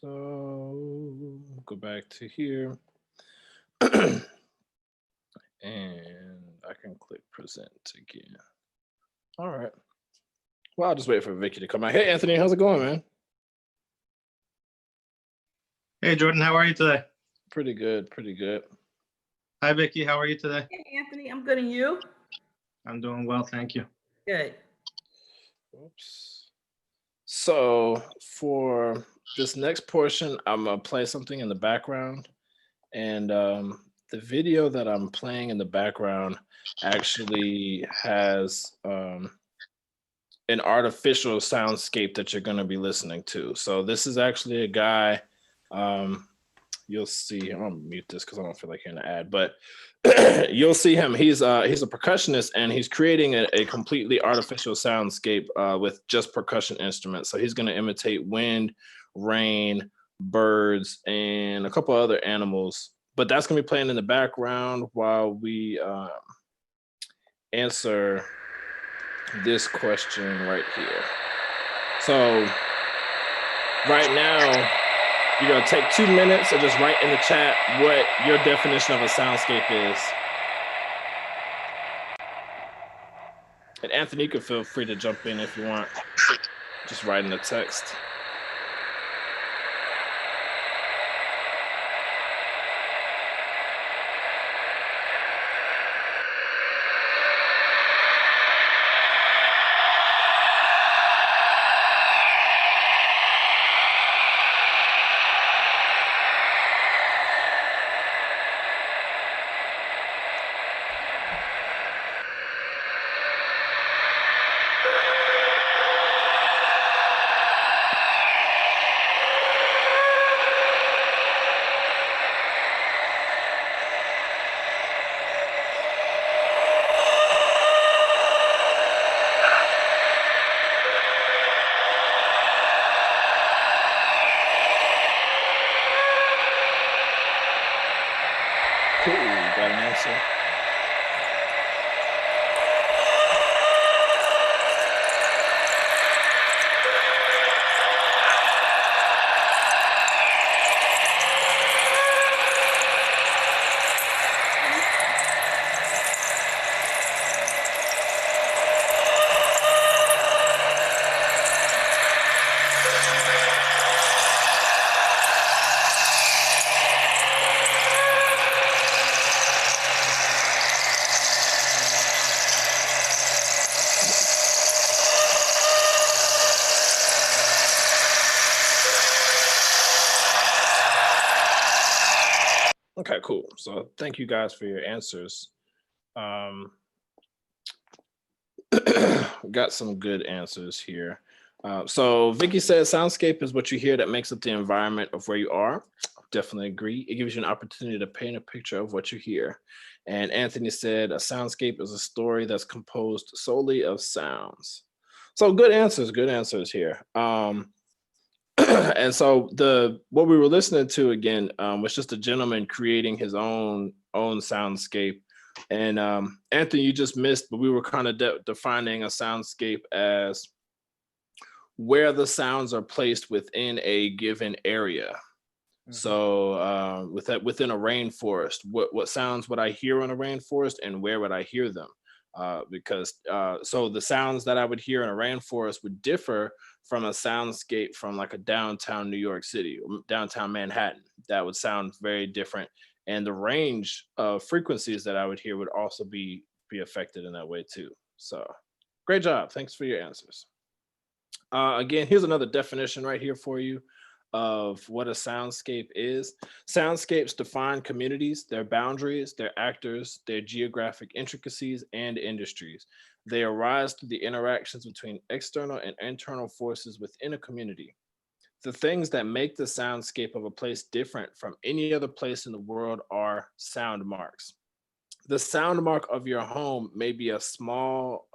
So go back to here and I can click present again. All right. Well, I'll just wait for Vicky to come out. Hey, Anthony, how's it going, man? Hey, Jordan, how are you today? Pretty good, pretty good. Hi, Vicky, how are you today? Hey, Anthony, I'm good, and you? I'm doing well, thank you. Good. Oops. So for this next portion, I'm gonna play something in the background, and the video that I'm playing in the background actually has an artificial soundscape that you're going to be listening to. So this is actually a guy. You'll see. I'm gonna mute this because I don't feel like hearing an ad, but you'll see him. He's a percussionist, and he's creating a completely artificial soundscape with just percussion instruments. So he's going to imitate wind, rain, birds, and a couple other animals. But that's going to be playing in the background while we answer this question right here. So right now, you're gonna take 2 minutes and just write in the chat what your definition of a soundscape is. And Anthony, you can feel free to jump in if you want. Just write in the text. Cool, got an answer. Okay, cool. So thank you guys for your answers. Got some good answers here. So Vicky says soundscape is what you hear that makes up the environment of where you are. Definitely agree. It gives you an opportunity to paint a picture of what you hear. And Anthony said a soundscape is a story that's composed solely of sounds. So good answers here. And so what we were listening to again was just a gentleman creating his own soundscape. And Anthony, you just missed, but we were kind of defining a soundscape as where the sounds are placed within a given area. Mm-hmm. So within a rainforest, what sounds would I hear in a rainforest, and where would I hear them? Because so the sounds that I would hear in a rainforest would differ from a soundscape from like a downtown New York City, or downtown Manhattan. That would sound very different. And the range of frequencies that I would hear would also be affected in that way too. So great job. Thanks for your answers. Again, here's another definition right here for you of what a soundscape is. Soundscapes define communities, their boundaries, their actors, their geographic intricacies, and industries. They arise through the interactions between external and internal forces within a community. The things that make the soundscape of a place different from any other place in the world are sound marks. The sound mark of your home may be a small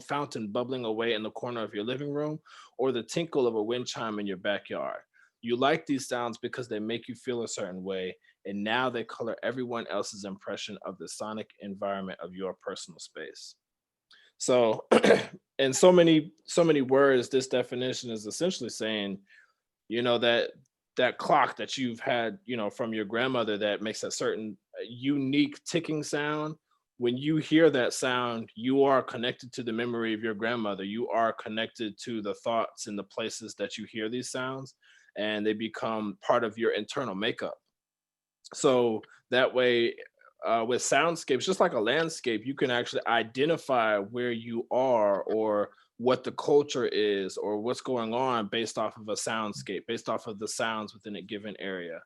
fountain bubbling away in the corner of your living room, or the tinkle of a wind chime in your backyard. You like these sounds because they make you feel a certain way, and now they color everyone else's impression of the sonic environment of your personal space. So in so many words, this definition is essentially saying, that that clock that you've had, you know, from your grandmother that makes a certain unique ticking sound. When you hear that sound, you are connected to the memory of your grandmother. You are connected to the thoughts and the places that you hear these sounds, and they become part of your internal makeup. So that way, with soundscapes, just like a landscape, you can actually identify where you are or what the culture is or what's going on based off of a soundscape, based off of the sounds within a given area.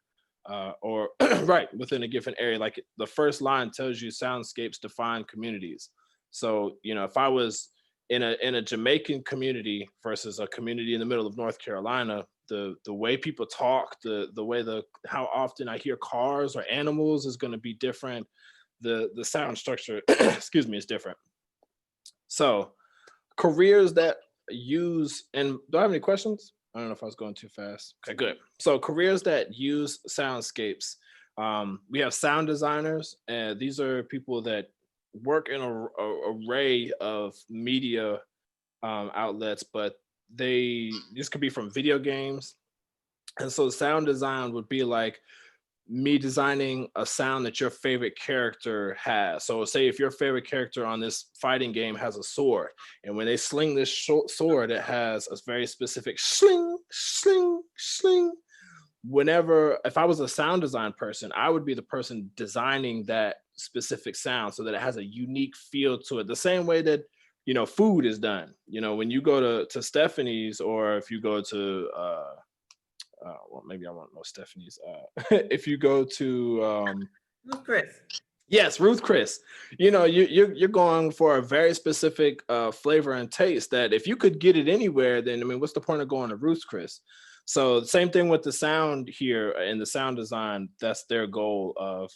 Or right within a given area, like the first line tells you soundscapes define communities. So, you know, if I was in a Jamaican community versus a community in the middle of North Carolina, the way people talk, the way the how often I hear cars or animals is going to be different. The sound structure, excuse me, is different. So careers that use, and do I have any questions? I don't know if I was going too fast. Okay, good. So careers that use soundscapes. We have sound designers, and these are people that work in a array of media outlets, but this could be from video games. And so sound design would be like me designing a sound that your favorite character has. So say if your favorite character on this fighting game has a sword, and when they sling this sword, it has a very specific sling, sling, sling. Whenever, if I was a sound design person, I would be the person designing that specific sound so that it has a unique feel to it. The same way that, you know, food is done. You know, when you go to Stephanie's, or if you go to well, maybe I won't know Stephanie's. If you go to Chris. yes, Ruth Chris, you know, you're going for a very specific flavor and taste that if you could get it anywhere, then I mean, what's the point of going to Ruth Chris? So same thing with the sound here in the sound design. That's their goal of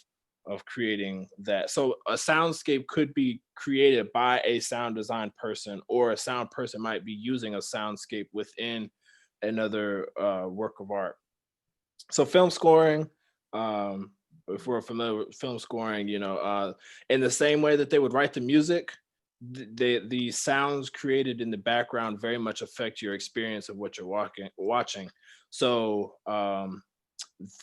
creating that. So a soundscape could be created by a sound design person, or a sound person might be using a soundscape within another work of art. So film scoring, if we're familiar with film scoring, you know, in the same way that they would write the music, the sounds created in the background very much affect your experience of what you're watching. So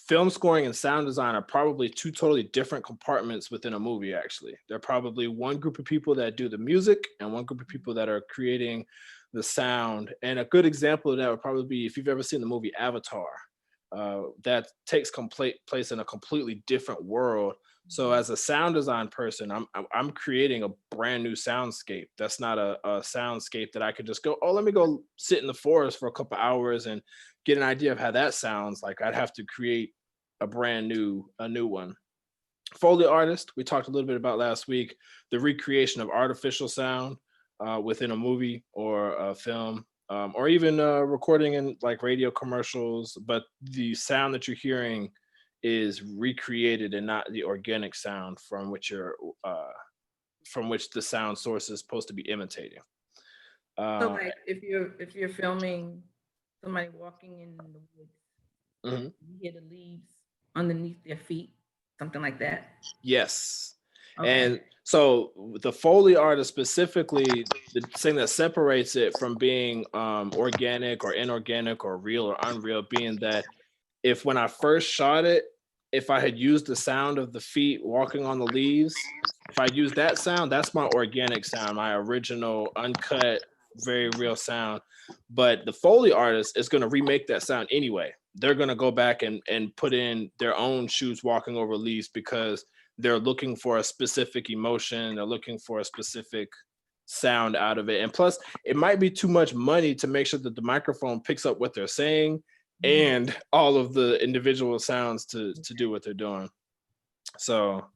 film scoring and sound design are probably two totally different compartments within a movie. Actually, they're probably one group of people that do the music and one group of people that are creating the sound. And a good example of that would probably be if you've ever seen the movie Avatar. That takes place in a completely different world. So as a sound design person, I'm creating a brand new soundscape. That's not a soundscape that I could just go, oh, let me go sit in the forest for a couple hours and get an idea of how that sounds. Like I'd have to create a new one. Foley artist, we talked a little bit about last week, the recreation of artificial sound within a movie or a film, or even recording in like radio commercials, but the sound that you're hearing is recreated and not the organic sound from which the sound source is supposed to be imitating. So like if you're filming somebody walking in the woods, Mhm. you hear the leaves underneath their feet, something like that. Yes. Okay. And so the Foley artist specifically, the thing that separates it from being organic or inorganic or real or unreal, being that if when I first shot it, if I had used the sound of the feet walking on the leaves, if I used that sound, that's my organic sound, my original, uncut, very real sound. But the Foley artist is going to remake that sound anyway. They're going to go back and put in their own shoes walking over leaves because they're looking for a specific emotion. They're looking for a specific sound out of it. And plus, it might be too much money to make sure that the microphone picks up what they're saying and all of the individual sounds to do what they're doing. So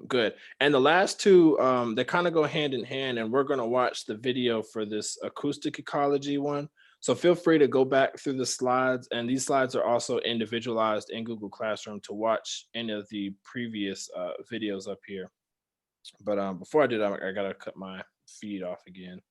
good. And the last two, they kind of go hand in hand, and we're going to watch the video for this acoustic ecology one. So feel free to go back through the slides, and these slides are also individualized in Google Classroom to watch any of the previous videos up here. But before I do that, I gotta cut my feed off again.